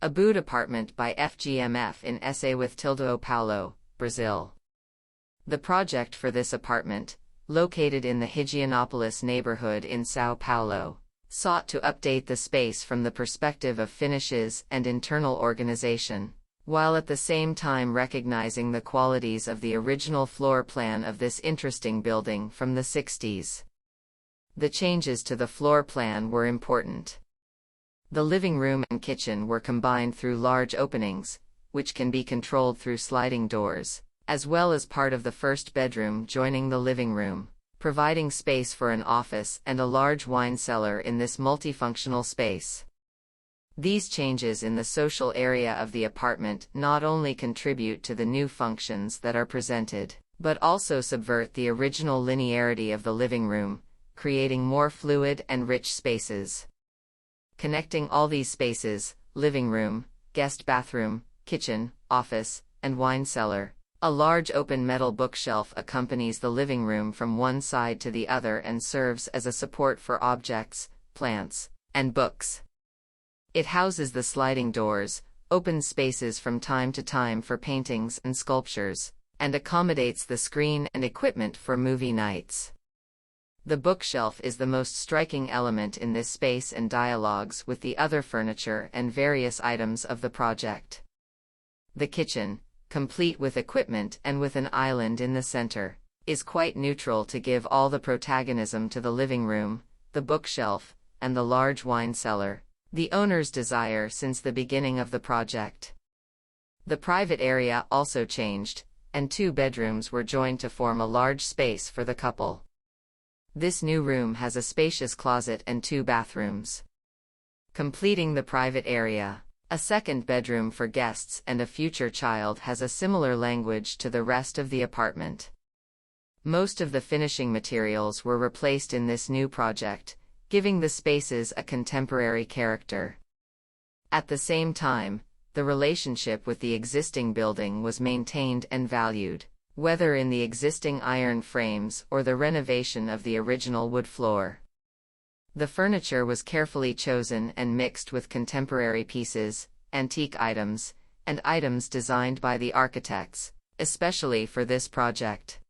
Abboud apartment by FGMF in São Paulo, Brazil. The project for this apartment, located in the Higienópolis neighborhood in São Paulo, sought to update the space from the perspective of finishes and internal organization, while at the same time recognizing the qualities of the original floor plan of this interesting building from the 60s. The changes to the floor plan were important. The living room and kitchen were combined through large openings, which can be controlled through sliding doors, as well as part of the first bedroom joining the living room, providing space for an office and a large wine cellar in this multifunctional space. These changes in the social area of the apartment not only contribute to the new functions that are presented, but also subvert the original linearity of the living room, creating more fluid and rich spaces. Connecting all these spaces, living room, guest bathroom, kitchen, office, and wine cellar, a large open metal bookshelf accompanies the living room from one side to the other and serves as a support for objects, plants, and books. It houses the sliding doors, opens spaces from time to time for paintings and sculptures, and accommodates the screen and equipment for movie nights. The bookshelf is the most striking element in this space and dialogues with the other furniture and various items of the project. The kitchen, complete with equipment and with an island in the center, is quite neutral to give all the protagonism to the living room, the bookshelf, and the large wine cellar, the owner's desire since the beginning of the project. The private area also changed, and 2 bedrooms were joined to form a large space for the couple. This new room has a spacious closet and 2 bathrooms. Completing the private area, a second bedroom for guests and a future child has a similar language to the rest of the apartment. Most of the finishing materials were replaced in this new project, giving the spaces a contemporary character. At the same time, the relationship with the existing building was maintained and valued, whether in the existing iron frames or the renovation of the original wood floor. The furniture was carefully chosen and mixed with contemporary pieces, antique items, and items designed by the architects, especially for this project.